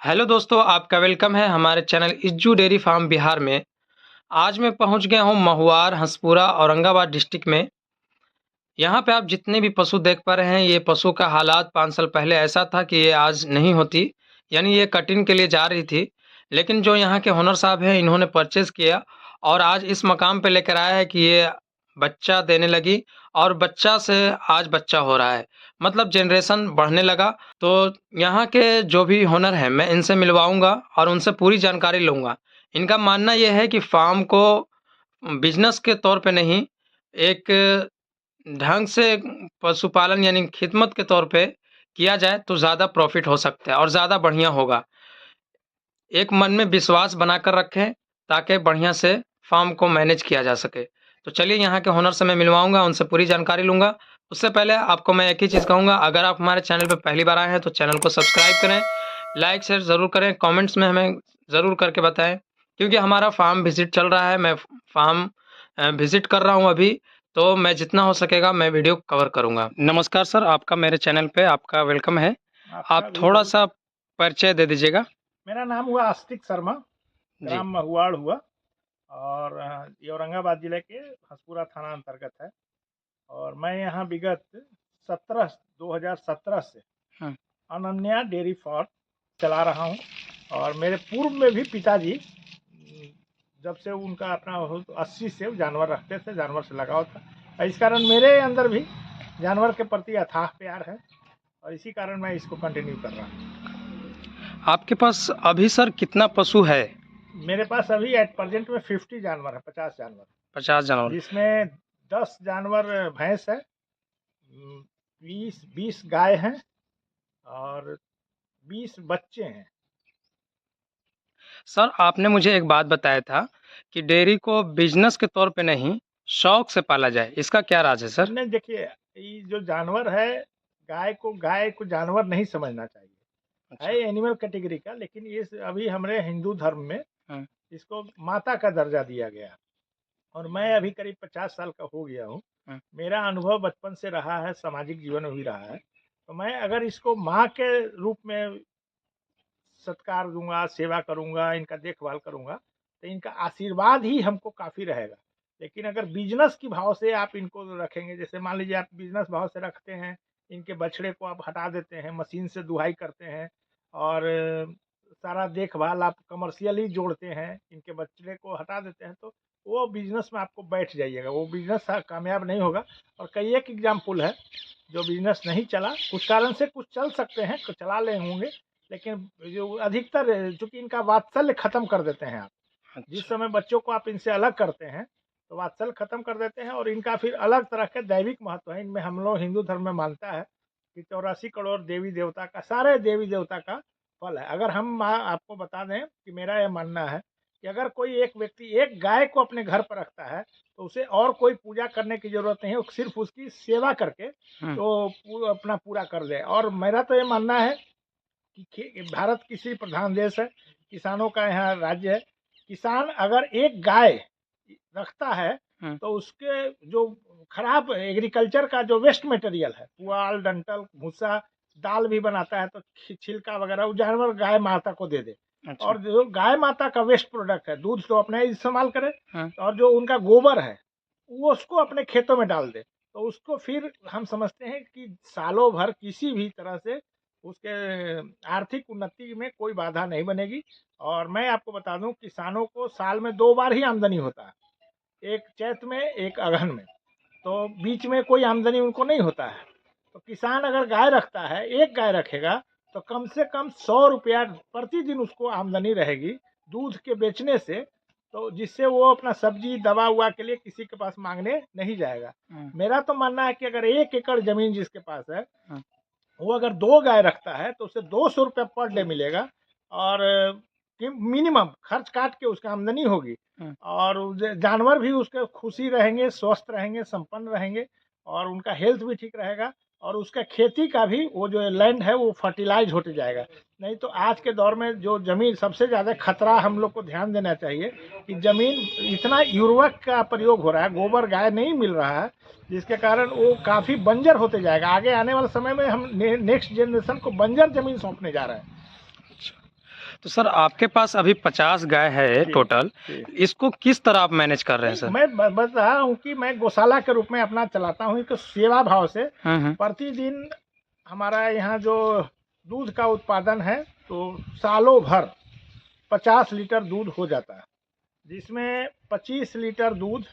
Hello दोस्तों, आपका welcome है हमारे चैनल इज्जू डेयरी फार्म बिहार में। आज मैं पहुंच गया हूं महुआर, हंसपुरा, औरंगाबाद डिस्ट्रिक्ट में। यहाँ पे आप जितने भी पशु देख पा रहे हैं, ये पशु का हालात 5 साल पहले ऐसा था कि ये आज नहीं होती, यानी ये कटिंग के लिए जा रही थी। लेकिन जो यहाँ के ओनर साहब हैं, इन्होंने परचेज़ किया और आज इस मकाम पे लेकर आया है कि ये बच्चा देने लगी और बच्चा से आज बच्चा हो रहा है। मतलब जनरेशन बढ़ने लगा। तो यहाँ के जो भी ओनर हैं, मैं इनसे मिलवाऊँगा और उनसे पूरी जानकारी लूँगा। इनका मानना ये है कि फार्म को बिज़नेस के तौर पे नहीं, एक ढंग से पशुपालन यानी खिदमत के तौर पे किया जाए तो ज़्यादा प्रॉफ़िट हो सकता है और ज़्यादा बढ़िया होगा। एक मन में विश्वास बनाकर रखें ताकि बढ़िया से फ़ार्म को मैनेज किया जा सके। तो चलिए यहाँ के ओनर से मैं मिलवाऊँगा, उनसे पूरी जानकारी लूँगा। उससे पहले आपको मैं एक ही चीज़ कहूँगा, अगर आप हमारे चैनल पे पहली बार आए हैं तो चैनल को सब्सक्राइब करें, लाइक शेयर ज़रूर करें, कमेंट्स में हमें ज़रूर करके बताएँ। क्योंकि हमारा फ़ार्म विज़िट चल रहा है, मैं फ़ार्म विज़िट कर रहा हूँ अभी, तो मैं जितना हो सकेगा मैं वीडियो कवर करूँगा। नमस्कार सर, आपका मेरे चैनल पे आपका वेलकम है। आपका आप भी बहुत। थोड़ा-सा परिचय दे दीजिएगा। मेरा नाम हुआ आस्तिक शर्मा, जी। ग्राम महुआड़ हुआ। और ये औरंगाबाद जिले के हंसपुरा थाना अंतर्गत है। और मैं यहाँ विगत 2017 से हुँ। अनन्या डेयरी फार्म चला रहा हूँ। और मेरे पूर्व में भी पिताजी जब से उनका अपना 80 से जानवर रखते थे, जानवर से लगाव था। और इस कारण मेरे अंदर भी जानवर के प्रति अथाह प्यार है और इसी कारण मैं इसको कंटिन्यू कर रहा हूँ। आपके पास अभी सर कितना पशु है? मेरे पास अभी एट प्रेजेंट में 50 जानवर है, 50 जानवर, 50 जानवर। जिसमें 10 जानवर भैंस है, 20 गाय हैं और 20 बच्चे हैं। सर आपने मुझे एक बात बताया था कि डेयरी को बिज़नेस के तौर पे नहीं, शौक से पाला जाए, इसका क्या राज है सर? नहीं, देखिए, ये जो जानवर है, गाय को जानवर नहीं समझना चाहिए। है अच्छा। एनिमल कैटेगरी का, लेकिन ये अभी हमारे हिंदू धर्म में हुँ। इसको माता का दर्जा दिया गया। और मैं अभी करीब 50 साल का हो गया हूँ। हुँ। मेरा अनुभव बचपन से रहा है, सामाजिक जीवन में भी रहा है। तो मैं अगर इसको माँ के रूप में सत्कार दूंगा, सेवा करूंगा, इनका देखभाल करूंगा, तो इनका आशीर्वाद ही हमको काफ़ी रहेगा। लेकिन अगर बिजनेस की भाव से आप इनको रखेंगे, जैसे मान लीजिए आप बिजनेस भाव से रखते हैं, इनके बछड़े को आप हटा देते हैं, मशीन से दुहाई करते हैं और सारा देखभाल आप कमर्शियली जोड़ते हैं, इनके बछड़े को हटा देते हैं, तो वो बिजनेस में आपको बैठ जाइएगा, वो बिजनेस कामयाब नहीं होगा। और कई एक एग्जाम्पल है जो बिजनेस नहीं चला, कुछ कारण से, कुछ चल सकते हैं, कुछ चला ले होंगे, लेकिन जो अधिकतर चूंकि इनका वात्सल्य खत्म कर देते हैं आप। जिस अच्छा। समय बच्चों को आप इनसे अलग करते हैं तो वात्सल्य खत्म कर देते हैं। और इनका फिर अलग तरह का दैविक महत्व है। इनमें हम लोग हिंदू धर्म में मानता है कि 84 करोड़ देवी देवता का, सारे देवी देवता का फल है। अगर हम आपको बता दें कि मेरा यह मानना है कि अगर कोई एक व्यक्ति एक गाय को अपने घर पर रखता है तो उसे और कोई पूजा करने की जरूरत नहीं है, वो सिर्फ उसकी सेवा करके हुँ। तो अपना पूरा कर दे। और मेरा तो ये मानना है कि भारत कृषि प्रधान देश है, किसानों का यहाँ राज्य है। किसान अगर एक गाय रखता है हुँ। तो उसके जो खराब एग्रीकल्चर का जो वेस्ट मटेरियल है, पुआल, डंठल, भूसा, दाल भी बनाता है, तो छिलका वगैरह वो जानवर गाय माता को दे दे। अच्छा। और जो गाय माता का वेस्ट प्रोडक्ट है, दूध तो अपना इस्तेमाल करे, हुँ। और जो उनका गोबर है वो उसको अपने खेतों में डाल दे, तो उसको फिर हम समझते हैं कि सालों भर किसी भी तरह से उसके आर्थिक उन्नति में कोई बाधा नहीं बनेगी। और मैं आपको बता दूं, किसानों को साल में 2 बार ही आमदनी होता है, एक चैत में, एक अगहन में। तो बीच में कोई आमदनी उनको नहीं होता है। तो किसान अगर गाय रखता है, एक गाय रखेगा, तो कम से कम 100 रुपया प्रतिदिन उसको आमदनी रहेगी दूध के बेचने से। तो जिससे वो अपना सब्जी दवा उवा के लिए किसी के पास मांगने नहीं जाएगा। हुँ। मेरा तो मानना है कि अगर 1 एकड़ जमीन जिसके पास है, हुँ। वो अगर 2 गाय रखता है तो उसे 200 रुपया पर डे मिलेगा। और मिनिमम खर्च काट के उसका आमदनी होगी। हुँ। और जानवर भी उसके खुशी रहेंगे, स्वस्थ रहेंगे, संपन्न रहेंगे, और उनका हेल्थ भी ठीक रहेगा। और उसका खेती का भी वो जो लैंड है वो फर्टिलाइज होते जाएगा। नहीं तो आज के दौर में जो जमीन, सबसे ज़्यादा खतरा हम लोग को ध्यान देना चाहिए कि जमीन इतना यूरिया का प्रयोग हो रहा है, गोबर गाय नहीं मिल रहा है, जिसके कारण वो काफ़ी बंजर होते जाएगा। आगे आने वाले समय में हम नेक्स्ट जनरेशन को बंजर जमीन सौंपने जा रहे हैं। अच्छा। तो सर आपके पास अभी 50 गाय है जी, टोटल, जी। इसको किस तरह आप मैनेज कर रहे हैं नहीं, सर? मैं बता रहा हूँ कि मैं गौशाला के रूप में अपना चलाता हूँ एक सेवा भाव से। हुँ। प्रतिदिन हमारा यहाँ जो दूध का उत्पादन है तो सालों भर 50 लीटर दूध हो जाता है, जिसमें 25 लीटर दूध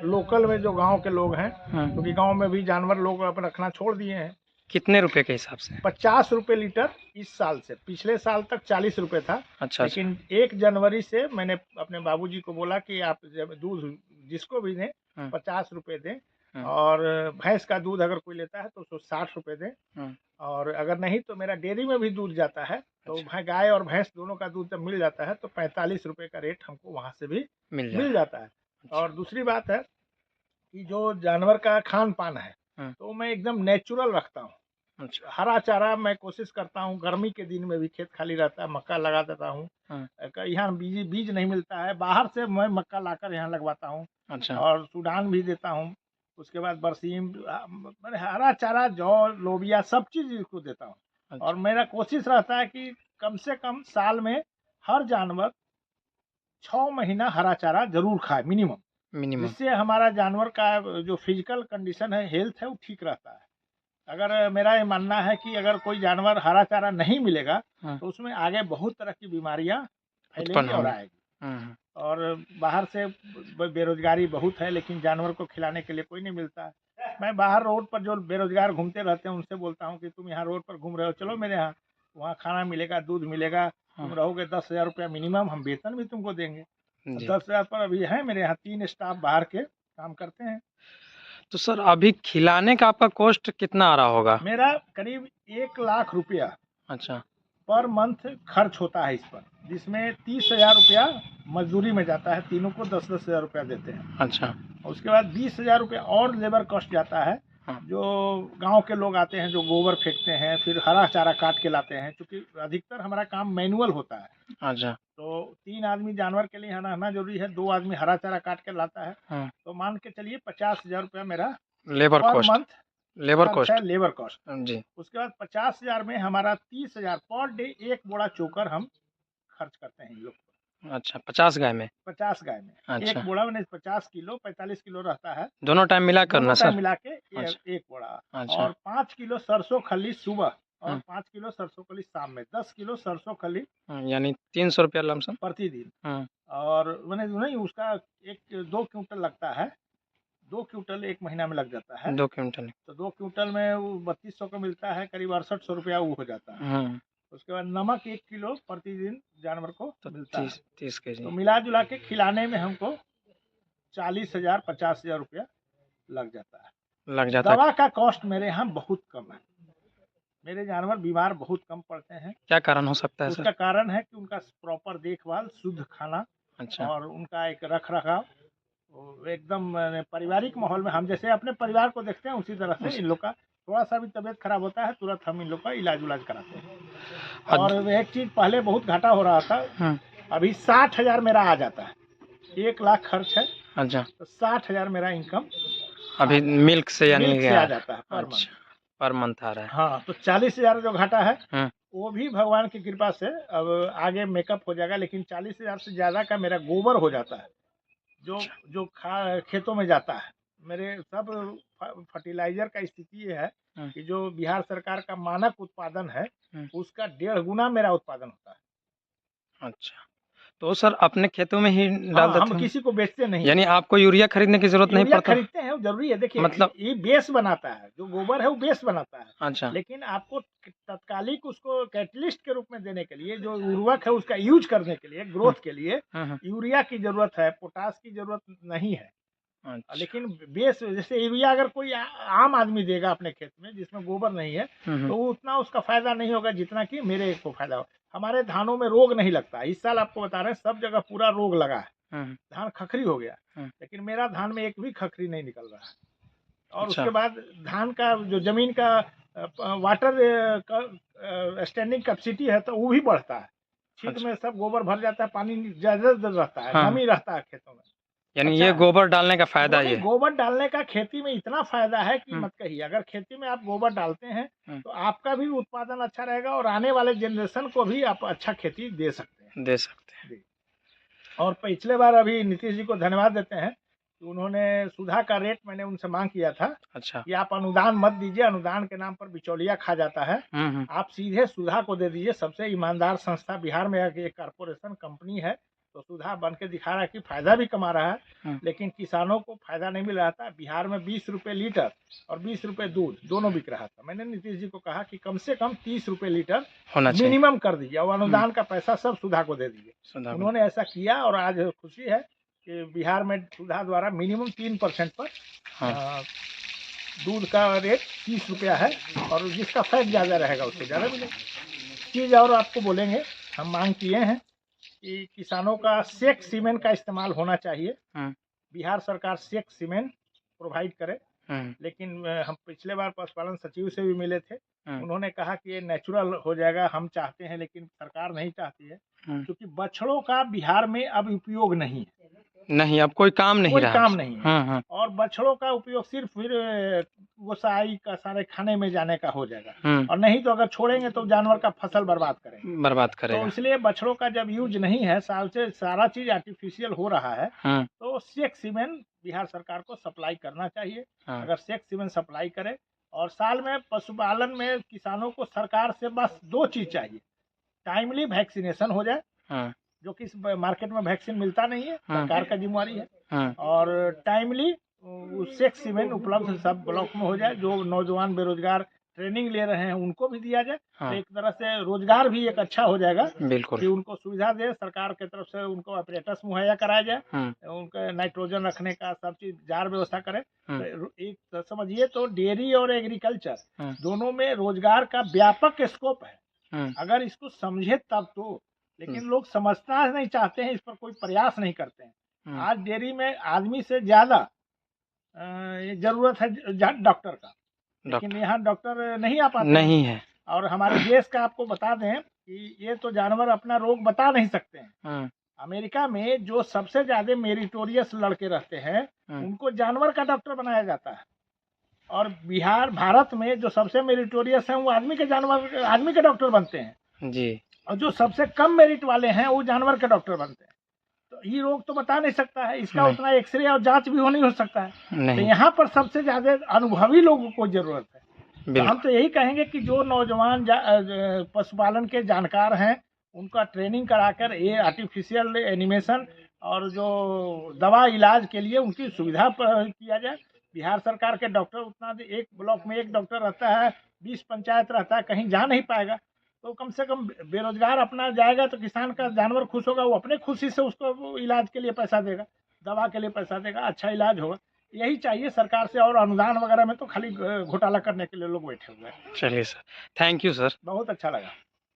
लोकल में जो गांव के लोग हैं, क्योंकि गांव में भी जानवर लोग अब रखना छोड़ दिए हैं। कितने रुपए के हिसाब से? 50 रुपये लीटर इस साल से, पिछले साल तक 40 रुपये था। अच्छा। लेकिन 1 जनवरी से मैंने अपने बाबूजी को बोला कि आप जब दूध जिसको भी दें हुँ। 50 रुपये दें, हुँ। और भैंस का दूध अगर कोई लेता है तो उसको 60 रुपये दें, हुँ। और अगर नहीं तो मेरा डेयरी में भी दूध जाता है, तो अच्छा। गाय और भैंस दोनों का दूध जब मिल जाता है तो 45 रुपये का रेट हमको वहाँ से भी मिल जाता है। अच्छा। और दूसरी बात है कि जो जानवर का खान पान है तो मैं एकदम नेचुरल रखता हूँ। अच्छा। हरा चारा मैं कोशिश करता हूँ, गर्मी के दिन में भी खेत खाली रहता है, मक्का लगा देता हूँ। यहाँ बीज नहीं मिलता है, बाहर से मैं मक्का लाकर यहाँ लगवाता हूँ। अच्छा। और सूडान भी देता हूँ। उसके बाद बरसीम, मैंने हरा चारा, जौ, लोबिया सब चीज़ इसको देता हूँ। अच्छा। और मेरा कोशिश रहता है कि कम से कम साल में हर जानवर 6 महीना हरा चारा जरूर खाए मिनिमम, जिससे हमारा जानवर का जो फिजिकल कंडीशन है, हेल्थ है, वो ठीक रहता है। अगर मेरा ये मानना है कि अगर कोई जानवर हरा चारा नहीं मिलेगा तो उसमें आगे बहुत तरह की बीमारियां फैलेंगी और आएगी। और बाहर से बेरोजगारी बहुत है, लेकिन जानवर को खिलाने के लिए कोई नहीं मिलता है। मैं बाहर रोड पर जो बेरोजगार घूमते रहते हैं उनसे बोलता हूँ कि तुम यहाँ रोड पर घूम रहे हो, चलो मेरे यहाँ, वहाँ खाना मिलेगा, दूध मिलेगा, तुम रहोगे 10,000 रुपया मिनिमम, हम वेतन भी तुमको देंगे। 10,000 पर अभी है मेरे यहाँ 3 स्टाफ बाहर के काम करते हैं। तो सर अभी खिलाने का आपका कॉस्ट कितना आ रहा होगा? मेरा करीब 1 लाख रुपया अच्छा। पर मंथ खर्च होता है इस पर, जिसमें 30,000 रुपया मजदूरी में जाता है, तीनों को 10-10,000 रुपया देते हैं। अच्छा। उसके बाद 20,000 रुपया और लेबर कॉस्ट जाता है। जो गांव के लोग आते हैं, जो गोबर फेंकते हैं, फिर हरा चारा काट के लाते हैं, क्योंकि अधिकतर हमारा काम मैनुअल होता है। अच्छा। तो 3 आदमी जानवर के लिए रहना जरूरी है, 2 आदमी हरा चारा काट के लाता है। तो मान के चलिए 50,000 रुपया मेरा लेबर पर कॉस्ट, मंथ लेबर खर्च कॉस्ट है, लेबर कॉस्ट। जी। उसके बाद 50,000 में हमारा 30,000 पर डे 1 बोरा चोकर हम खर्च करते हैं इन लोग को। अच्छा, 50 गाय में? 50 गाय में अच्छा। 1 बोरा में 50 किलो 45 किलो रहता है, दोनों टाइम मिला कर ना सर? मिला के अच्छा। 1 बोरा। अच्छा। और 5 किलो सरसों खली सुबह और 5 किलो सरसों खली शाम में, 10 किलो सरसों खली यानी 300 रुपया लमसम प्रतिदिन। और मैंने नहीं, उसका 2 क्विंटल लगता है, 2 क्विंटल 1 महीना में लग जाता है। 2 क्विंटल। तो 2 क्विंटल में वो 3200 का मिलता है, करीब 6800 रुपया वो हो जाता है। उसके बाद नमक 1 किलो प्रतिदिन जानवर को तो मिलता है, 30 के जी। तो मिला जुला के खिलाने में हमको 40,000 50,000 रुपया लग जाता है। दवा का कॉस्ट मेरे यहाँ बहुत कम है, मेरे जानवर बीमार बहुत कम पड़ते हैं। क्या कारण हो सकता है उसका सर? कारण है कि उनका प्रॉपर देखभाल, शुद्ध खाना। अच्छा। और उनका एक रख रखाव एकदम पारिवारिक माहौल में, हम जैसे अपने परिवार को देखते हैं उसी तरह से इन लोग का। थोड़ा सा भी तबीयत खराब होता है तुरंत हम इन लोग का इलाज कराते हैं। और एक चीज, पहले बहुत घाटा हो रहा था, अभी 60,000 मेरा आ जाता है, 1 लाख खर्च है। अच्छा। तो 60,000 मेरा इनकम अभी मिल्क से यानी आ जाता है पर मंथ। पर मंथ आ रहा है। हाँ, तो 40,000 जो घाटा है वो भी भगवान की कृपा से अब आगे मेकअप हो जाएगा, लेकिन 40,000 से ज्यादा का मेरा गोबर हो जाता है, जो खेतों में जाता है। मेरे सब फर्टिलाइजर का स्थिति ये है कि जो बिहार सरकार का मानक उत्पादन है उसका 1.5 गुना मेरा उत्पादन होता है। अच्छा, तो सर अपने खेतों में ही डाल देते हैं? हम किसी को बेचते नहीं, यानी आपको यूरिया खरीदने की जरूरत नहीं पड़ता? खरीदते हैं, जरूरी है। देखिए, मतलब ये बेस बनाता है, जो गोबर है वो बेस बनाता है। अच्छा। लेकिन आपको तत्कालिक उसको कैटलिस्ट के रूप में देने के लिए, जो उर्वरक है उसका यूज करने के लिए, ग्रोथ के लिए यूरिया की जरूरत है, पोटास की जरूरत नहीं है। अच्छा। लेकिन बेस, जैसे यूरिया अगर कोई आम आदमी देगा अपने खेत में जिसमें गोबर नहीं है तो उतना उसका फायदा नहीं होगा जितना कि मेरे को फायदा होगा। हमारे धानों में रोग नहीं लगता, इस साल आपको बता रहे हैं सब जगह पूरा रोग लगा है, धान खखरी हो गया, लेकिन मेरा धान में एक भी खखरी नहीं निकल रहा है। और अच्छा। उसके बाद धान का जो जमीन का वाटर स्टैंडिंग कैपेसिटी है तो वो भी बढ़ता है। छींट में सब गोबर भर जाता है, पानी ज्यादा रहता है, नमी रहता है खेतों में, यानी अच्छा ये गोबर डालने का फायदा नहीं, ये। गोबर डालने का खेती में इतना फायदा है कि हम्म, मत कहिए। अगर खेती में आप गोबर डालते हैं हम्म, तो आपका भी उत्पादन अच्छा रहेगा और आने वाले जनरेशन को भी आप अच्छा खेती दे सकते हैं। दे सकते हैं। जी। और पिछले बार अभी नीतीश जी को धन्यवाद देते हैं कि उन्होंने सुधा का रेट, मैंने उनसे मांग किया था अच्छा। कि आप अनुदान मत दीजिए, अनुदान के नाम पर बिचौलिया खा जाता है, हम्म। आप सीधे सुधा को दे दीजिए। सबसे ईमानदार संस्था बिहार में एक कारपोरेशन कंपनी है, तो सुधा बन के दिखा रहा है कि फायदा भी कमा रहा है, हम्म, लेकिन किसानों को फायदा नहीं मिल रहा था। बिहार में 20 रुपए लीटर और 20 रुपए दूध दोनों बिक रहा था। मैंने नीतीश जी को कहा कि कम से कम 30 रुपए लीटर होना चाहिए। मिनिमम कर दीजिए और अनुदान का पैसा सब सुधा को दे दीजिए। सुधा को। उन्होंने ऐसा किया और आज खुशी है कि बिहार में सुधा द्वारा मिनिमम 3% पर हाँ। दूध का रेट 30 रुपया है और जिसका फैट ज़्यादा रहेगा उसको ज़्यादा मिलेगा। चीज़ और आपको बोलेंगे, हम मांग किए हैं कि किसानों का सेक सीमेंट का इस्तेमाल होना चाहिए। हम्म, बिहार सरकार सेक सीमेंट प्रोवाइड करे, हम्म, लेकिन हम पिछले बार पशुपालन सचिव से भी मिले थे, हम्म, उन्होंने कहा कि ये नेचुरल हो जाएगा, हम चाहते हैं लेकिन सरकार नहीं चाहती है, हम्म। क्योंकि बछड़ों का बिहार में अब उपयोग नहीं है, नहीं, अब कोई काम नहीं कोई रहा। काम नहीं है। हम्म। और बछड़ों का उपयोग सिर्फ फिर गोसाई का सारे खाने में जाने का हो जाएगा, और नहीं तो अगर छोड़ेंगे तो जानवर का फसल बर्बाद करेंगे। बर्बाद तो करेगा। इसलिए बछड़ों का जब यूज नहीं है, साल से सारा चीज आर्टिफिशियल हो रहा है, हम्म, तो सेक सीमेंट बिहार सरकार को सप्लाई करना चाहिए। हाँ, अगर सेक सीमेंट सप्लाई करे, और साल में पशुपालन में किसानों को सरकार से बस 2 चीज चाहिए, टाइमली वैक्सीनेशन हो जाए, हाँ, जो कि इस मार्केट में वैक्सीन मिलता नहीं है, सरकार का जिम्मेवारी है, हाँ, और टाइमली सेक सीमेंट उपलब्ध सब ब्लॉक में हो जाए। जो नौजवान बेरोजगार ट्रेनिंग ले रहे हैं उनको भी दिया जाए, तो हाँ। एक तरह से रोजगार भी एक अच्छा हो जाएगा कि बिल्कुल। उनको सुविधा दे सरकार की तरफ से, उनको ऑपरेटर्स मुहैया कराया जाए, हम्म, उनका नाइट्रोजन रखने का सब चीज जार व्यवस्था करे। हम्म, तो एक तो समझिए तो डेयरी और एग्रीकल्चर हम्म, दोनों में रोजगार का व्यापक स्कोप है, हम्म, अगर इसको समझे तब तो। लेकिन लोग समझना नहीं चाहते हैं, इस पर कोई प्रयास नहीं करते हैं। हम्म। आज डेयरी में आदमी से ज्यादा ये जरूरत है डॉक्टर का, लेकिन डॉक्टर यहाँ डॉक्टर नहीं आ पाते हैं। नहीं है। और हमारे देश का आपको बता दें कि ये तो जानवर अपना रोग बता नहीं सकते हैं। हम्म, अमेरिका में जो सबसे ज्यादा मेरिटोरियस लड़के रहते हैं, उनको जानवर का डॉक्टर बनाया जाता है, और भारत में जो सबसे मेरिटोरियस हैं वो आदमी के डॉक्टर बनते हैं, जी। और जो सबसे कम मेरिट वाले हैं वो जानवर के डॉक्टर बनते हैं। तो ये रोग तो बता नहीं सकता है, इसका नहीं। उतना एक्सरे और जांच भी नहीं हो सकता है। तो नहीं। यहाँ पर सबसे ज्यादा अनुभवी लोगों को जरूरत है। तो हम बिल्कुल। तो यही कहेंगे कि जो नौजवान पशुपालन के जानकार हैं, उनका ट्रेनिंग कराकर ये आर्टिफिशियल एनिमेशन और जो दवा इलाज के लिए उनकी सुविधा किया जाए। बिहार सरकार के डॉक्टर उतना, एक ब्लॉक में एक डॉक्टर रहता है, 20 पंचायत रहता है, कहीं जा नहीं पाएगा, तो कम से कम बेरोजगार अपना जाएगा तो किसान का जानवर खुश होगा, वो अपने खुशी से उसको इलाज के लिए पैसा देगा, दवा के लिए पैसा देगा, अच्छा इलाज होगा। यही चाहिए सरकार से, और अनुदान वगैरह में तो खाली घोटाला करने के लिए लोग बैठे हुए हैं। चलिए सर, थैंक यू सर। बहुत अच्छा लगा।